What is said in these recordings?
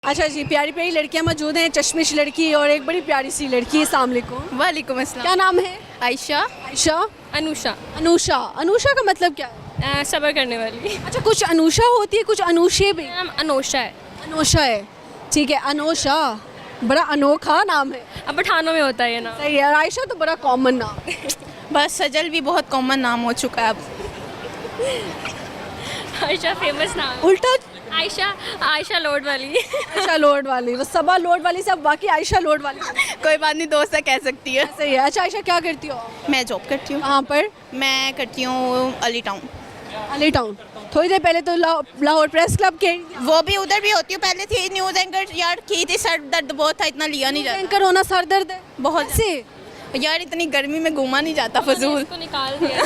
अच्छा जी, प्यारी प्यारी लड़कियां मौजूद हैं, चश्मिश लड़की और एक बड़ी प्यारी सी लड़की। अस्सलाम वालेकुम। वालेकुम अस्सलाम। क्या नाम है? आयशा। आयशा। अनुषा। अनुषा। अनुषा का मतलब क्या है? सबर करने वाली। अच्छा, कुछ अनुषा होती है, कुछ अनुषे भी। नाम अनोशा है। अनोशा है, ठीक है। अनोशा बड़ा अनोखा नाम है। अब पठानों में होता है ये नाम। सही है। आयशा तो बड़ा कॉमन नाम है। बस सजल भी बहुत कॉमन नाम हो चुका है अब। आयशा फेमस नाम। उल्टा आयशा आयशा लोड वाली। आयशा लोड वाली, वो सबा लोड वाली से अब बाकी आयशा लोड वाली। कोई बात नहीं, दोस्त है कह सकती है। सही है। अच्छा आयशा, क्या करती हो? मैं जॉब करती हूँ। कहाँ पर? मैं करती हूँ अली टाउन। अली टाउन। थोड़ी देर पहले तो लाहौर प्रेस क्लब के वो भी उधर भी होती हूँ। पहले थी न्यूज़ एंकर, यार की थी, सर दर्द बहुत था, इतना लिया नहीं जाता। एंकर होना सर दर्द है बहुत से। यार इतनी गर्मी में घूमा नहीं जाता फजूल। इसको निकाल दिया।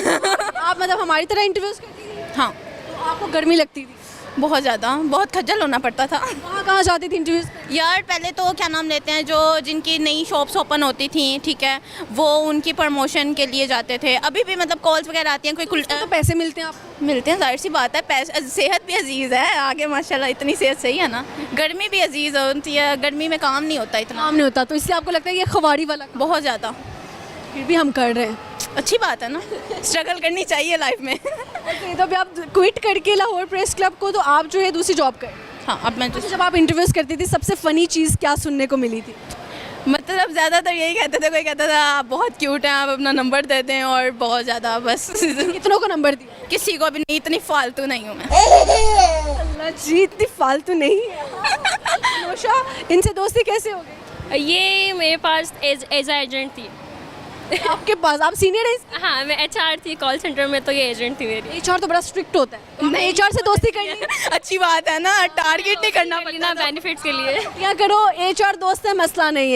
आप मतलब हमारी तरह इंटरव्यूज करती थी? हाँ तो आपको गर्मी लगती थी? बहुत ज़्यादा, बहुत खज्जल होना पड़ता था। कहाँ जाती थी इंटरव्यूज? यार पहले तो क्या नाम लेते हैं, जो जिनकी नई शॉप्स ओपन होती थी, ठीक है, वो उनकी प्रमोशन के लिए जाते थे। अभी भी मतलब कॉल्स वगैरह आती हैं, कोई तो पैसे मिलते हैं आपको? मिलते हैं, जाहिर सी बात है। पैसे, सेहत भी अजीज़ है आगे माशाल्लाह, इतनी सेहत सही है ना। गर्मी भी अजीज़ होती है, गर्मी में काम नहीं होता इतना। काम नहीं होता, तो इसलिए आपको लगता है ये खवाड़ी वाला काम? बहुत ज़्यादा। फिर भी हम कर रहे हैं। अच्छी बात है ना, स्ट्रगल करनी चाहिए लाइफ में। तो अभी आप क्विट करके लाहौर प्रेस क्लब को, तो आप जो है दूसरी जॉब कर। हाँ, अब मैं तो जब आप इंटरव्यूज करती थी, सबसे फनी चीज़ क्या सुनने को मिली थी? मतलब ज़्यादातर यही कहते थे, कोई कहता था आप बहुत क्यूट हैं, आप अपना नंबर दे दें, और बहुत ज़्यादा बस। कितनों को नंबर दिया? किसी को भी नहीं, इतनी फालतू नहीं हूँ मैं। अल्लाह जी, इतनी फालतू नहीं है। अनुषा, इनसे दोस्ती कैसे हो गई? ये मेरे पास एज एजेंट थी। आपके पास? आप सीनियर हैं? हाँ, मैं HR थी कॉल सेंटर में, तो ये एजेंट थी मेरी। HR तो बड़ा स्ट्रिक्ट होता है। नहीं, HR से दोस्ती करनी अच्छी बात है ना, टारगेट नहीं करना पड़ता ना बेनिफिट्स के लिए। क्या करो, HR दोस्त है मसला नहीं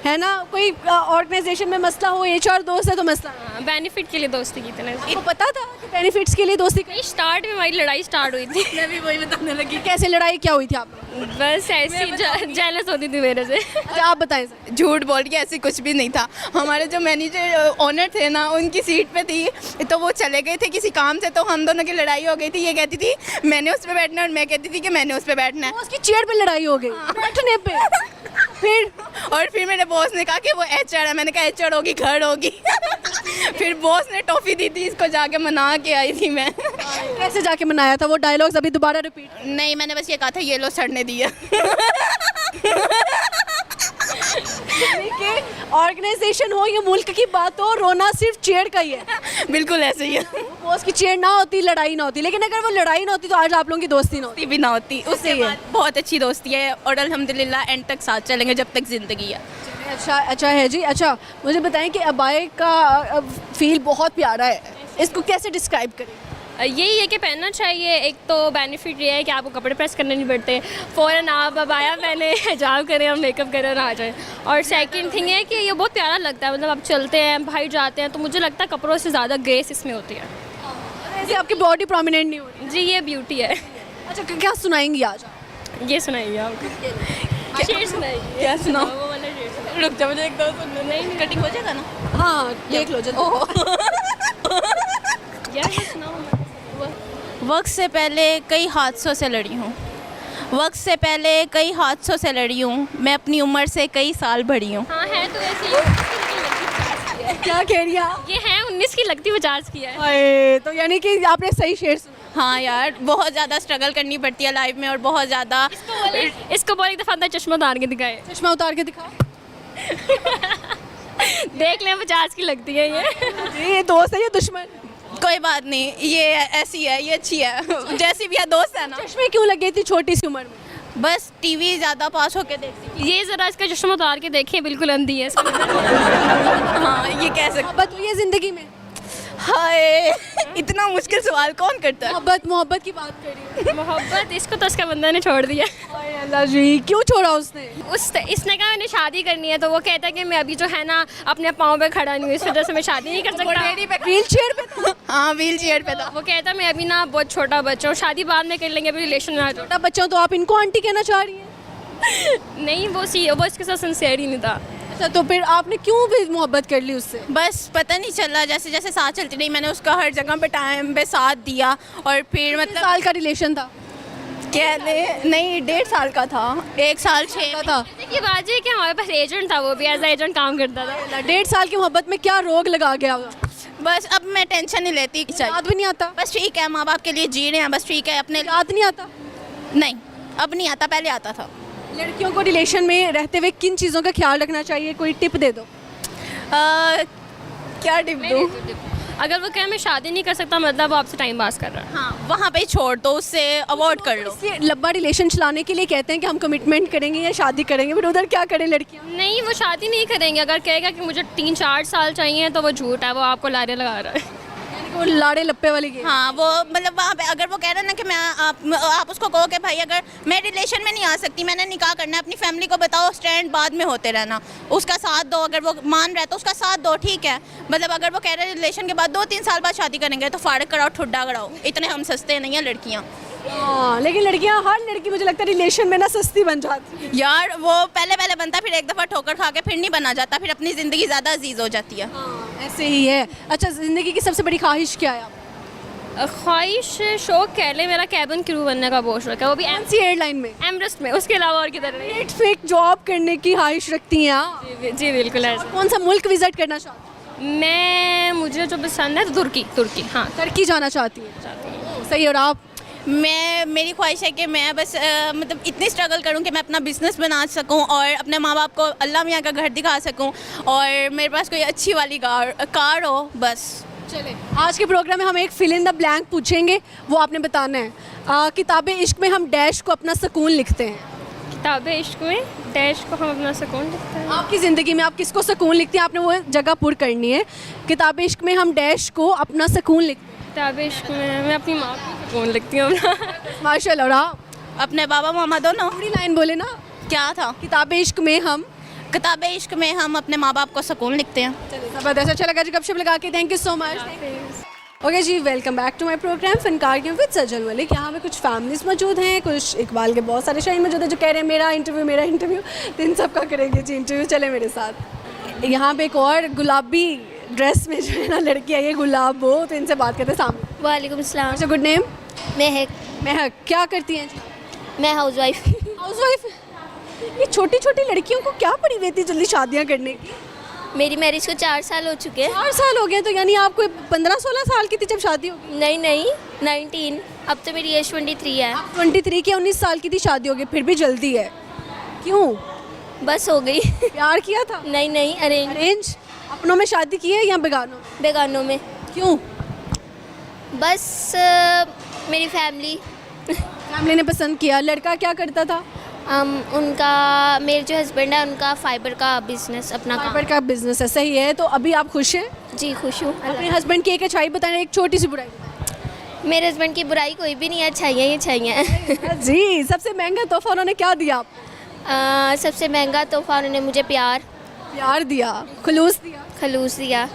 है ना? कोई ऑर्गेनाइजेशन में मसला हो, HR दोस्त है तो मसला नहीं। हाँ, बेनिफिट के लिए दोस्ती की थी। आपको पता था कि बेनिफिट्स के लिए दोस्ती करनी? स्टार्ट में हमारी लड़ाई स्टार्ट हुई थी। मैं भी वही बताने लगी। कैसे लड़ाई क्या हुई थी आप? बस ऐसी जेलस होती थी मेरे से। अच्छा आप बताएं सर। झूठ बोल के ऐसे कुछ भी नहीं था। हमारे जो मैनेजर ओनर थे ना, उनकी सीट पे थी, तो वो चले गए थे किसी काम से, तो हम दोनों की लड़ाई हो गई थी। ये कहती थी मैंने उस पे बैठना है, और मैं कहती थी कि मैंने उस पे बैठना है। उसकी चेयर पे लड़ाई हो गई बैठने पे। फिर मेरे बॉस ने कहा कि वो HR है। मैंने कहा HR होगी, घर होगी। फिर बॉस ने टॉफ़ी दी थी, इसको जाके मना के आई थी मैं। कैसे जाके मनाया था? वो डायलॉग्स अभी दोबारा रिपीट। नहीं, मैंने बस ये कहा था ये लो सड़ने दिया। ऑर्गेनाइजेशन हो या मुल्क की बात हो, रोना सिर्फ चेयर का ही है। बिल्कुल ऐसे ही है। बॉस की चेयर ना होती, लड़ाई ना होती। लेकिन अगर वो लड़ाई ना होती तो आज आप लोगों की दोस्ती ना होती। भी ना होती, उससे सही है। बाद बहुत अच्छी दोस्ती है, और अल्हम्दुलिल्लाह एंड तक साथ चलेंगे जब तक ज़िंदगी है। अच्छा है जी। अच्छा मुझे बताएं कि अबाए का फील बहुत प्यारा है, इसको कैसे डिस्क्राइब करें? यही है कि पहनना चाहिए। एक तो बेनिफिट ये है कि आपको कपड़े प्रेस करने नहीं पड़ते, फ़ौरन आप अबाया पहने, हिजाब करें और मेकअप करें और आ जाए। और सेकंड थिंग है कि ये बहुत प्यारा लगता है, मतलब आप चलते हैं, बाहर जाते हैं, तो मुझे लगता है कपड़ों से ज़्यादा ग्रेस इसमें होती है। ऐसे आपकी बॉडी प्रोमिनेंट नहीं हो रही। जी, ये ब्यूटी है। अच्छा क्या सुनाएंगी आज? ये सुनाइए आप। शेर सुनाइए। क्या सुनाऊं? वो वाला शेर सुनाइए। रुक जा, मुझे एक दो सुनने। नहीं, कटिंग हो जाएगा ना। हाँ देख लो जल्दी। यार ये सुनाओ। वक्त से पहले कई हादसों से लड़ी हूँ। वक्त से पहले कई हादसों से लड़ी हूँ। मैं अपनी उम्र से कई साल बढ़ी हूँ। हाँ है तो ऐसे ही। क्या कह रही हैं आप? ये है 19 की लगती 50 की है। हाय, तो यानी कि आपने सही शेर सुना। हाँ यार, बहुत ज़्यादा स्ट्रगल करनी पड़ती है लाइफ में, और बहुत ज़्यादा। इसको बोल एक दफ़ा अंदर चश्मा उतार के दिखाए। चश्मा उतार के दिखाओ। देख लें 50 की लगती है ये दोस्त है या दुश्मन? कोई बात नहीं, ये ऐसी है, ये अच्छी है, जैसी भी है, दोस्त है ना। चश्मे क्यों लगे थी छोटी सी उम्र में? बस टीवी ज़्यादा पास होके देखती थी। ये ज़रा इसका चश्मा उतार के देखें, बिल्कुल अंधी है। हाँ, ये कह सकते। मोहब्बत हुई है जिंदगी में? हाय, इतना मुश्किल सवाल कौन करता है? मोहब्बत की बात करी। मोहब्बत इसको तो उसका बंदा ने छोड़ दिया। हाय अल्लाह जी, क्यों छोड़ा उसने? इसने कहा मैंने शादी करनी है, तो वो कहता है कि मैं अभी जो है ना अपने पाँव पे खड़ा नहीं हूँ, इस वजह से मैं शादी नहीं कर सकता। व्हील चेयर पे था? हाँ, व्हील चेयर पे था। वो कहता मैं अभी ना बहुत छोटा बच्चा हूँ, शादी बाद में कर लेंगे, अभी रिलेशन में आ जाओ। छोटा बच्चा तो आप इनको आंटी कहना चाह रही हैं? नहीं, वो इसके साथ सिंसियर ही नहीं था। अच्छा, तो फिर आपने क्यों भी मोहब्बत कर ली उससे? बस पता नहीं चला, जैसे जैसे साथ चलती रही, मैंने उसका हर जगह पे टाइम पे साथ दिया, और फिर कितने मतलब साल का रिलेशन था? कहने नहीं 1.5 साल का था, 1 साल 6 था की बात है कि हमारे पास एजेंट था, वो भी एज एजेंट काम करता था। 1.5 साल की मोहब्बत में क्या रोग लगा गया? बस अब मैं टेंशन नहीं लेती। याद भी नहीं आता? बस ठीक है, माँ बाप के लिए जी रहे हैं, बस ठीक है। अपने याद नहीं आता? नहीं, अब नहीं आता, पहले आता था। लड़कियों को रिलेशन में रहते हुए किन चीज़ों का ख्याल रखना चाहिए, कोई टिप दे दो। क्या टिप दूँ? अगर वो कहे मैं शादी नहीं कर सकता, मतलब वो आपसे टाइम पास कर रहा है। हाँ, वहाँ पे छोड़ दो, उससे अवॉइड कर लो। इसलिए लंबा रिलेशन चलाने के लिए कहते हैं कि हम कमिटमेंट करेंगे या शादी करेंगे, फिर उधर क्या करें लड़कियाँ? नहीं, वो शादी नहीं करेंगे। अगर कहेगा कि मुझे 3-4 साल चाहिए तो वो झूठ है, वो आपको लारे लगा रहा है। वो लाड़े लप्पे वाली गेम। हाँ, वो मतलब वहाँ पे अगर वो कह रहे हैं ना कि मैं आप उसको कहो कि भाई अगर मैं रिलेशन में नहीं आ सकती, मैंने निकाह करना है, अपनी फैमिली को बताओ, स्टैंड बाद में होते रहना, उसका साथ दो। अगर वो मान रहा है तो उसका साथ दो, ठीक है। मतलब अगर वो कह रहे हैं रिलेशन के बाद 2-3 साल बाद शादी करेंगे तो फाड़क कराओ, ठुड्डा कराओ। इतने हम सस्ते नहीं हैं लड़कियाँ। हाँ, लेकिन लड़कियाँ, हर लड़की मुझे लगता है रिलेशन में ना सस्ती बन जाती है। यार वो पहले बनता, फिर एक दफ़ा ठोकर खा के फिर नहीं बना जाता, फिर अपनी ज़िंदगी ज़्यादा अजीज़ हो जाती है। ऐसे ही है। अच्छा, ज़िंदगी की सबसे बड़ी ख्वाहिश क्या है? ख्वाहिश शौक कह ले, मेरा कैबिन क्रू बनने का बहुत शौक है, वो भी कौन सी एयरलाइन में? एमरेस्ट में। उसके अलावा और किधर नहीं। नेट फेक जॉब करने की ख्वाहिश रखती हैं आप? जी बिल्कुल ऐसा। कौन सा मुल्क विजिट करना चाहती मुझे जो पसंद है तो तुर्की। हाँ, हैं? टर्की जाना चाहती हैं? सही। और आप? मेरी ख्वाहिश है कि मैं बस मतलब इतनी स्ट्रगल करूं कि मैं अपना बिज़नेस बना सकूं और अपने माँ बाप को अल्लाह मियाँ का घर दिखा सकूं और मेरे पास कोई अच्छी वाली कार हो, बस। चले, आज के प्रोग्राम में हम एक फिल इन द ब्लैंक पूछेंगे, वो आपने बताना है। किताब इश्क में हम डैश को अपना सुकून लिखते हैं। किताब इश्क में डैश को हम अपना सुकून लिखते हैं। आपकी ज़िंदगी में आप किसको सुकून लिखती हैं? आपने वो जगह पुर करनी है। किताब इश्क में हम डैश को अपना सुकून लिखते हैं। किताब इश्क में मैं अपनी माँ को सुकून लिखती हूँ। माशाल्लाह। और आप? अपने बाबा मामा दोनों। पूरी लाइन बोले ना। क्या था? किताब इश्क में हम अपने माँ बाप को सुकून लिखते हैं। ज़बरदस्त, अच्छा लगा जी गपशप लगा के। Thank you so much. Okay जी, welcome back to my program Fankaar game with Sajal Malik. यहाँ पे कुछ फैमिलीज मौजूद हैं, कुछ इकबाल के बहुत सारे शाइन मौजूद हैं जो कह रहे हैं मेरा इंटरव्यू, तो इन सब का करेंगे जी इंटरव्यू। चले मेरे साथ। यहाँ पे एक और गुलाबी ड्रेस में जो है ना लड़की आई है, गुलाब हो, तो इनसे बात करते हैं सामने। वालेकुम अस्सलाम। अच्छा, गुड नेम? महक। क्या करती हैं जी? मैं हाउसवाइफ। हाउसवाइफ। ये छोटी छोटी लड़कियों को क्या पड़ी हुई थी जल्दी शादियाँ करने की? मेरी मैरिज को 4 साल हो चुके हैं। 4 साल हो गए, तो यानी आप कोई 15-16 साल की थी जब शादी होगी? नहीं 19। अब तो मेरी एज 23 है। 23 की 19 साल की थी, शादी हो गई, फिर भी जल्दी है क्यों? बस हो गई। प्यार किया था? नहीं अरेंज? अपनों में शादी की है या बेगानों? बेगानों में। क्यों? बस मेरी फैमिली ने पसंद किया। लड़का क्या करता था? उनका, मेरे जो हस्बैंड है उनका फाइबर का बिजनेस, अपना काम। फाइबर का बिजनेस है, सही है। तो अभी आप खुश हैं? जी खुश हूँ। अपने हस्बैंड की एक अच्छाई बताना, एक छोटी सी बुराई बताना। मेरे हस्बैंड की बुराई कोई भी नहीं है, अच्छाइयाँ ही अच्छाइयाँ हैं। जी, सबसे महंगा तोहफा उन्होंने क्या दिया आपको? सबसे महंगा तोहफा उन्होंने मुझे प्यार दिया, खलूस दिया।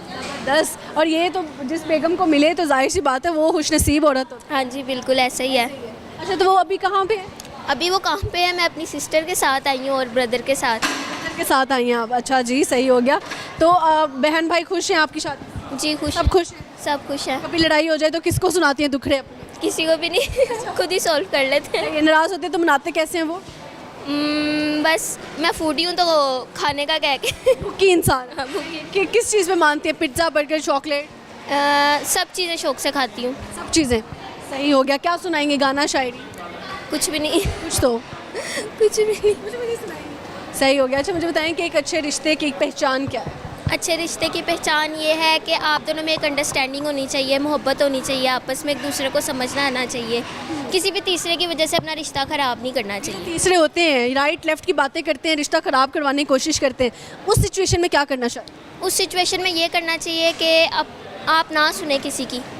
10। और ये तो जिस बेगम को मिले तो जाहिर सी बात है वो खुशनसीब औरत होती हाँ जी बिल्कुल ऐसा ही है। है। अच्छा, तो वो अभी कहाँ पे है? अभी वो काम पे है, मैं अपनी सिस्टर के साथ आई हूँ और ब्रदर के साथ। आई हैं आप? अच्छा जी, सही हो गया। तो बहन भाई खुश हैं आपकी शादी? जी खुश। सब खुश हैं? सब खुश हैं। कभी लड़ाई हो जाए तो किसको सुनाती हैं दुखड़े अपने? किसी को भी नहीं, खुद ही सॉल्व कर लेते हैं। नाराज़ होते तो मनाते कैसे हैं वो? बस मैं फूडी हूँ तो खाने का कह के। भूखी इंसान। हाँ, भूखी। कि किस चीज़ में मानती है? Pizza, burger, chocolate? सब चीज़ें शौक से खाती हूँ। सब चीज़ें। सही हो गया। क्या सुनाएंगे, गाना, शायरी? कुछ भी नहीं। कुछ तो कुछ भी नहीं। सही हो गया। अच्छा, मुझे बताएं कि एक अच्छे रिश्ते की पहचान क्या है? अच्छे रिश्ते की पहचान ये है कि आप दोनों में एक अंडरस्टैंडिंग होनी चाहिए, मोहब्बत होनी चाहिए, आपस में एक दूसरे को समझना आना चाहिए। किसी भी तीसरे की वजह से अपना रिश्ता ख़राब नहीं करना चाहिए। तीसरे होते हैं, राइट लेफ्ट की बातें करते हैं, रिश्ता ख़राब करवाने की कोशिश करते हैं, उस सिचुएशन में क्या करना चाहिए? उस सिचुएशन में ये करना चाहिए कि आप ना सुने किसी की,